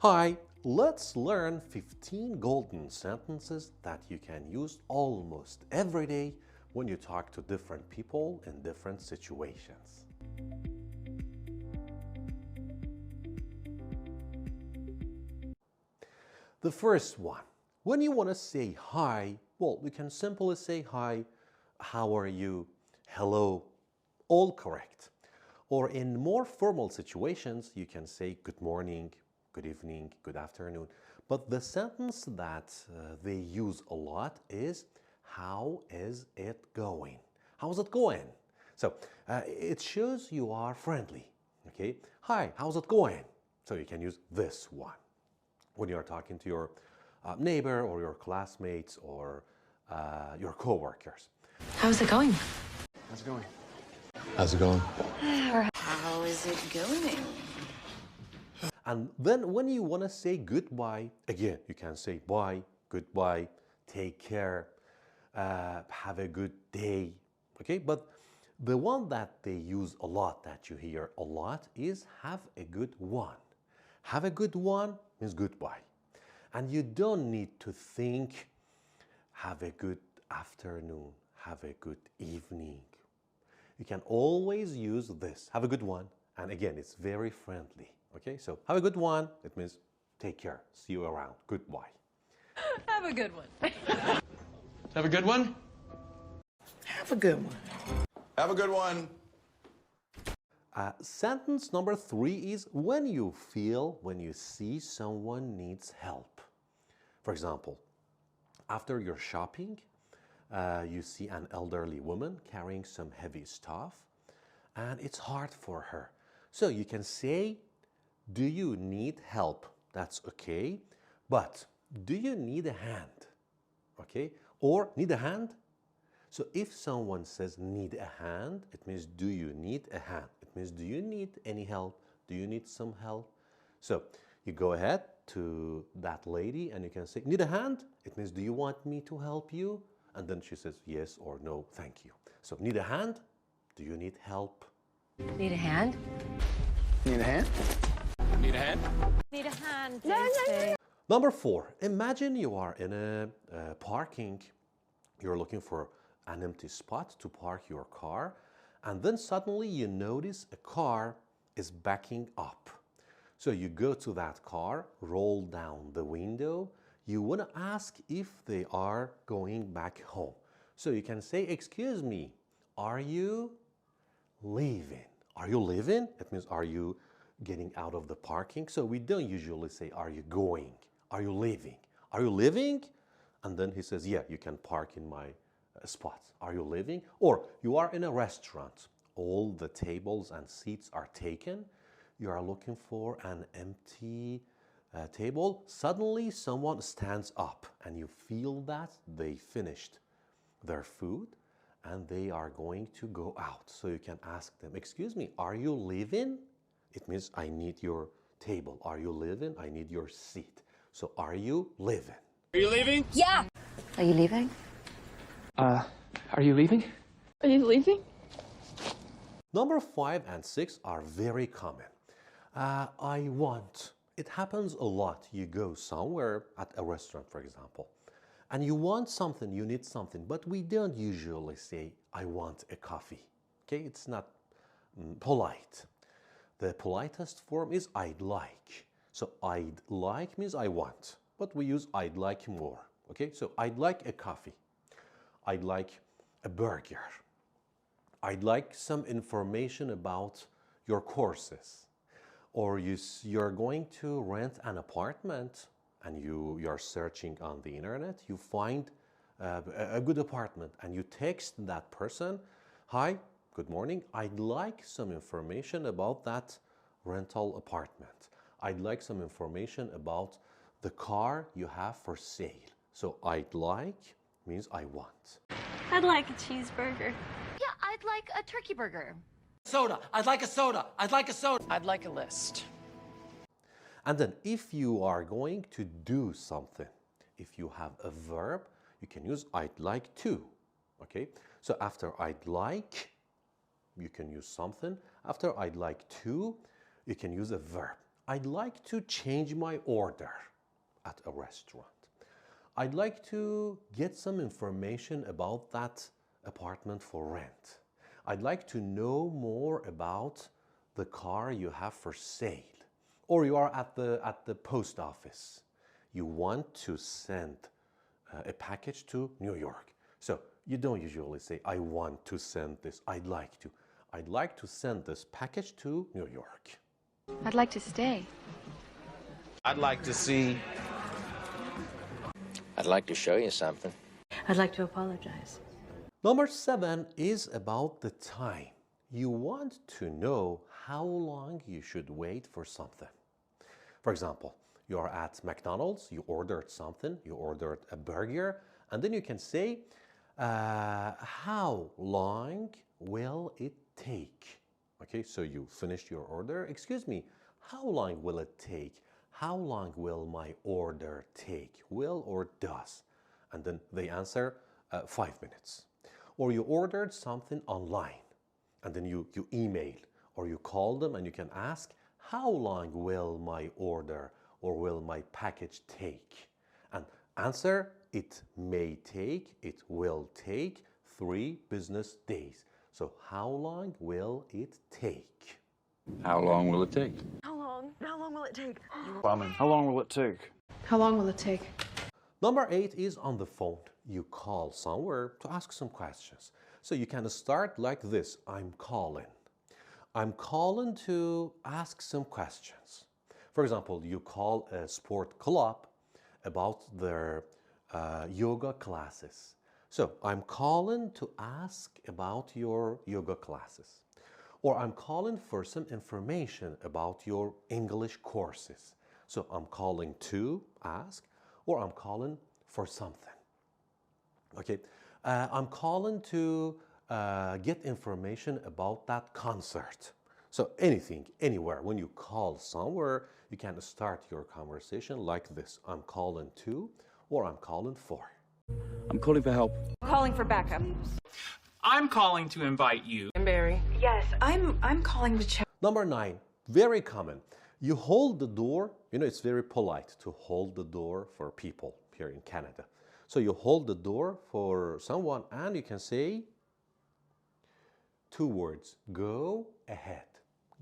Hi, let's learn 15 golden sentences that you can use almost every day when you talk to different people in different situations. The first one, when you want to say hi, well, you can simply say hi, how are you, hello, all correct. Or in more formal situations, you can say good morning, good evening, good afternoon. But the sentence that they use a lot is, how is it going? How's it going? So it shows you are friendly. Okay, hi, how's it going? So you can use this one when you're talking to your neighbor or your classmates or your coworkers. How's it going? How's it going? How's it going? How is it going? And then when you want to say goodbye, again, you can say bye, goodbye, take care, have a good day, okay? But the one that they use a lot, that you hear a lot, is have a good one. Have a good one means goodbye. And you don't need to think, have a good afternoon, have a good evening. You can always use this, have a good one. And again, it's very friendly. Okay, so have a good one. It means take care. See you around. Goodbye. Have a good one. Have a good one? Have a good one. Have a good one. Sentence number 3 is when you see someone needs help. For example, after you're shopping, you see an elderly woman carrying some heavy stuff, and it's hard for her. So you can say, do you need help? That's okay. But do you need a hand? Okay? Or need a hand? So if someone says need a hand, it means do you need a hand? It means do you need any help? Do you need some help? So you go ahead to that lady and you can say, need a hand? It means do you want me to help you? And then she says yes or no, thank you. So need a hand? Do you need help? Need a hand? Need a hand? Need a hand? Need a hand, Daisy. Number 4, imagine you are in a parking. You're looking for an empty spot to park your car, and then suddenly you notice a car is backing up. So you go to that car, roll down the window. You want to ask if they are going back home. So you can say, excuse me, are you leaving? Are you leaving? It means, are you getting out of the parking? So we don't usually say, are you going? Are you leaving? Are you leaving? And then he says, yeah, you can park in my spot. Are you leaving? Or you are in a restaurant. All the tables and seats are taken. You are looking for an empty table. Suddenly someone stands up and you feel that they finished their food and they are going to go out. So you can ask them, excuse me, are you leaving? It means I need your table. Are you leaving? I need your seat. So are you leaving? Are you leaving? Yeah. Are you leaving? Are you leaving? Are you leaving? Number 5 and 6 are very common. I want. It happens a lot. You go somewhere at a restaurant, for example, and you want something, you need something, but we don't usually say, I want a coffee. Okay, it's not polite. The politest form is I'd like. So I'd like means I want, but we use I'd like more. Okay, so I'd like a coffee. I'd like a burger. I'd like some information about your courses. Or you're going to rent an apartment and you're searching on the internet, you find a good apartment and you text that person, hi, good morning, I'd like some information about that rental apartment. I'd like some information about the car you have for sale. So I'd like means I want. I'd like a cheeseburger. Yeah, I'd like a turkey burger. Soda. I'd like a soda. I'd like a soda. I'd like a list. And then if you are going to do something, if you have a verb, you can use I'd like to. Okay? So after I'd like, you can use something. After I'd like to, you can use a verb. I'd like to change my order at a restaurant. I'd like to get some information about that apartment for rent. I'd like to know more about the car you have for sale. Or you are at the post office. You want to send a package to New York. So you don't usually say, I want to send this, I'd like to. I'd like to send this package to New York. I'd like to stay. I'd like to see. I'd like to show you something. I'd like to apologize. Number 7 is about the time. You want to know how long you should wait for something. For example, you are at McDonald's, you ordered something, you ordered a burger, and then you can say, how long will it take? Okay, so you finished your order. Excuse me, how long will it take? How long will my order take? Will or does? And then they answer 5 minutes. Or you ordered something online and then you email or you call them and you can ask, how long will my order or will my package take? And answer, it may take, it will take 3 business days. So how long will it take? How long will it take? How long? How long will it take? Plumbing. How long will it take? How long will it take? Number 8 is on the phone. You call somewhere to ask some questions. So you can start like this, I'm calling. I'm calling to ask some questions. For example, you call a sport club about their yoga classes. So I'm calling to ask about your yoga classes. Or I'm calling for some information about your English courses. So I'm calling to ask, or I'm calling for something. Okay, I'm calling to get information about that concert. So anything, anywhere, when you call somewhere, you can start your conversation like this. I'm calling to, or I'm calling for. I'm calling for help. Calling for backup. I'm calling to invite you. I'm Barry. Yes, I'm calling to check. Number 9, very common. You hold the door. You know, it's very polite to hold the door for people here in Canada. So you hold the door for someone and you can say 2 words, go ahead.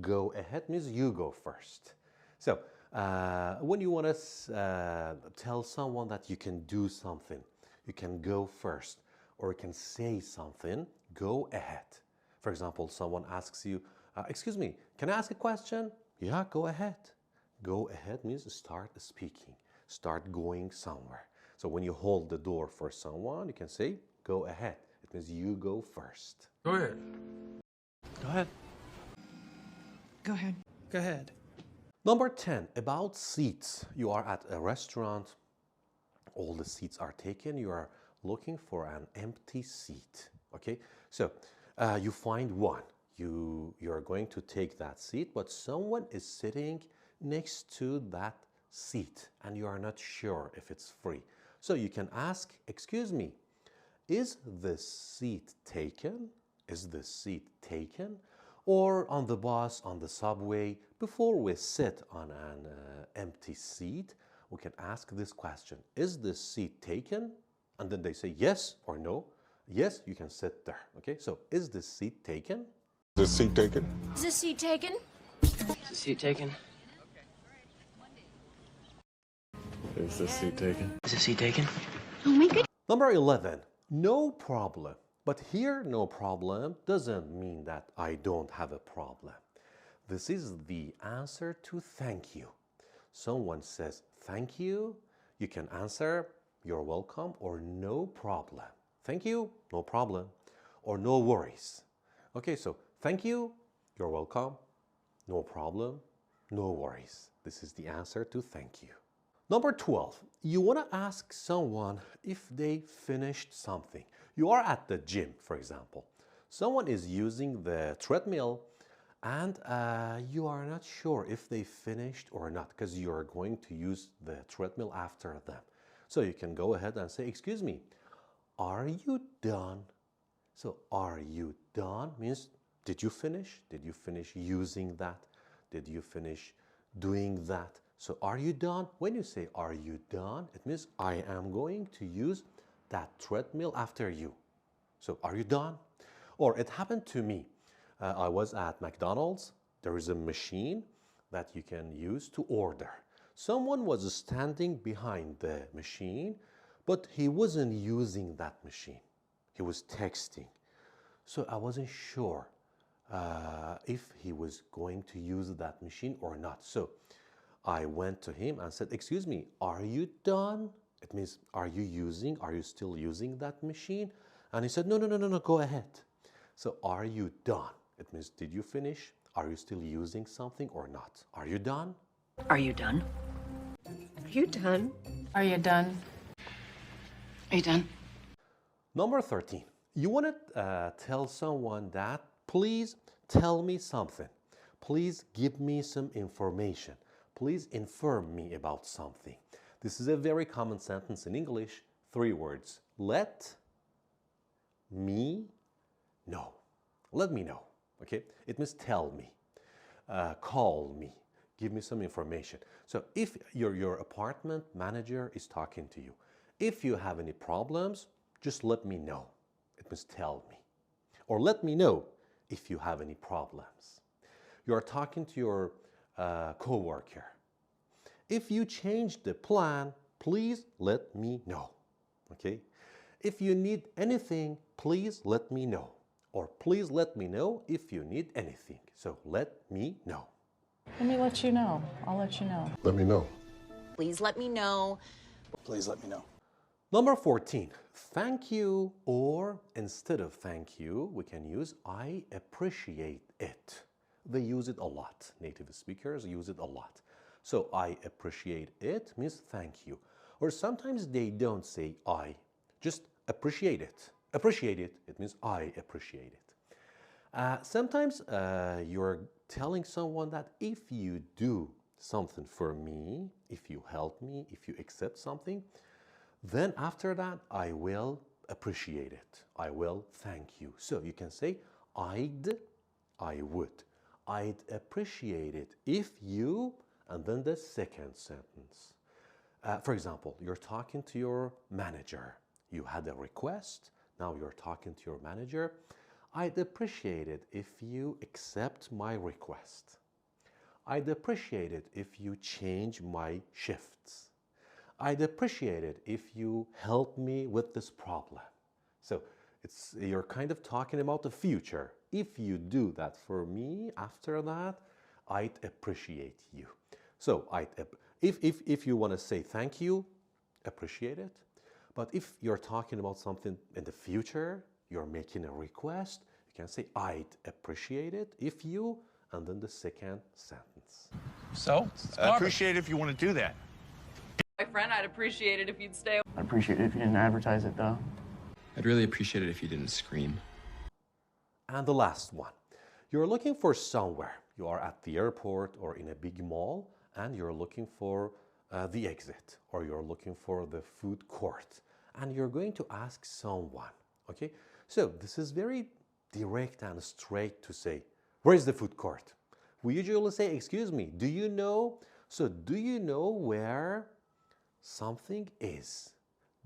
Go ahead means you go first. So when you want to tell someone that you can do something, you can go first, or you can say something, go ahead. For example, someone asks you, excuse me, can I ask a question? Yeah, go ahead. Go ahead means start speaking, start going somewhere. So when you hold the door for someone, you can say, go ahead. It means you go first. Go ahead. Go ahead. Go ahead. Go ahead. Number 10, about seats. You are at a restaurant, all the seats are taken, you are looking for an empty seat. Okay, so you find one. You're going to take that seat, but someone is sitting next to that seat and you are not sure if it's free. So you can ask, excuse me, is the seat taken? Is the seat taken? Or on the bus, on the subway, before we sit on an empty seat, we can ask this question, is the seat taken? And then they say yes or no. Yes, you can sit there. Okay, so is the seat taken? Is the seat taken? Is this seat taken? Is the seat taken? Is the seat taken? Is the seat taken? Oh my goodness. Number 11, no problem. But here, no problem doesn't mean that I don't have a problem. This is the answer to thank you. Someone says thank you, you can answer you're welcome or no problem. Thank you, no problem, or no worries. Okay, so thank you, you're welcome, no problem, no worries. This is the answer to thank you. Number 12, you want to ask someone if they finished something. You are at the gym, for example. Someone is using the treadmill and you are not sure if they finished or not because you are going to use the treadmill after them. So you can go ahead and say, excuse me, are you done? So are you done means, did you finish? Did you finish using that? Did you finish doing that. So are you done? When you say are you done, it means I am going to use that treadmill after you. So are you done? Or it happened to me. I was at McDonald's. There is a machine that you can use to order. Someone was standing behind the machine, but he wasn't using that machine. He was texting. So I wasn't sure if he was going to use that machine or not. So I went to him and said, excuse me, are you done? It means, are you still using that machine? And he said, no, go ahead. So are you done? It means, did you finish? Are you still using something or not? Are you done? Are you done? Are you done? Are you done? Are you done? Number 13, you want to tell someone that, please tell me something. Please give me some information. Please inform me about something. This is a very common sentence in English. 3 words. Let me know. Let me know. Okay? It means tell me, call me, give me some information. So if your apartment manager is talking to you, if you have any problems, just let me know. It means tell me. Or let me know if you have any problems. You are talking to your coworker. If you change the plan, please let me know. Okay? If you need anything, please let me know. Or please let me know if you need anything. So let me know. Let me let you know. I'll let you know. Let me know. Please let me know. Please let me know. Number 14, thank you, or instead of thank you, we can use I appreciate it. They use it a lot. Native speakers use it a lot. So I appreciate it means thank you. Or sometimes they don't say I, just appreciate it. Appreciate it, it means I appreciate it. Sometimes you're telling someone that if you do something for me, if you help me, if you accept something, then after that I will appreciate it. I will thank you. So you can say I would. I'd appreciate it if you, and then the second sentence. For example, you're talking to your manager. You had a request. Now you're talking to your manager. I'd appreciate it if you accept my request. I'd appreciate it if you change my shifts. I'd appreciate it if you help me with this problem. So you're kind of talking about the future. If you do that for me, after that, I'd appreciate you. So if you want to say thank you, appreciate it. But if you're talking about something in the future, you're making a request, you can say I'd appreciate it if you, and then the second sentence. So, I appreciate it if you want to do that. My friend, I'd appreciate it if you'd stay. I'd appreciate it if you didn't advertise it, though. I'd really appreciate it if you didn't scream. And the last one. You're looking for somewhere. You are at the airport or in a big mall, and you're looking for the exit, or you're looking for the food court, and you're going to ask someone. Okay? So this is very direct and straight to say, where is the food court? We usually say, excuse me, do you know? So do you know where something is?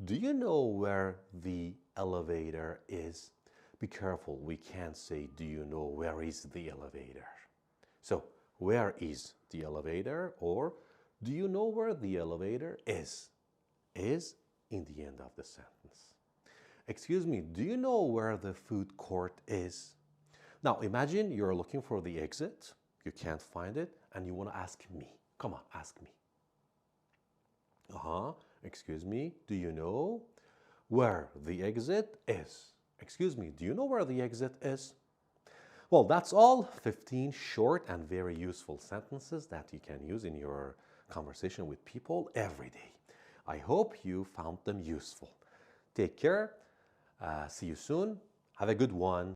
Do you know where the elevator is? Be careful, we can't say, do you know where is the elevator? So, where is the elevator? Or, do you know where the elevator is? Is in the end of the sentence. Excuse me, do you know where the food court is? Now, imagine you're looking for the exit, you can't find it, and you want to ask me. Come on, ask me. Excuse me, do you know where the exit is? Excuse me, do you know where the exit is? Well, that's all 15 short and very useful sentences that you can use in your conversation with people every day. I hope you found them useful. Take care. See you soon. Have a good one.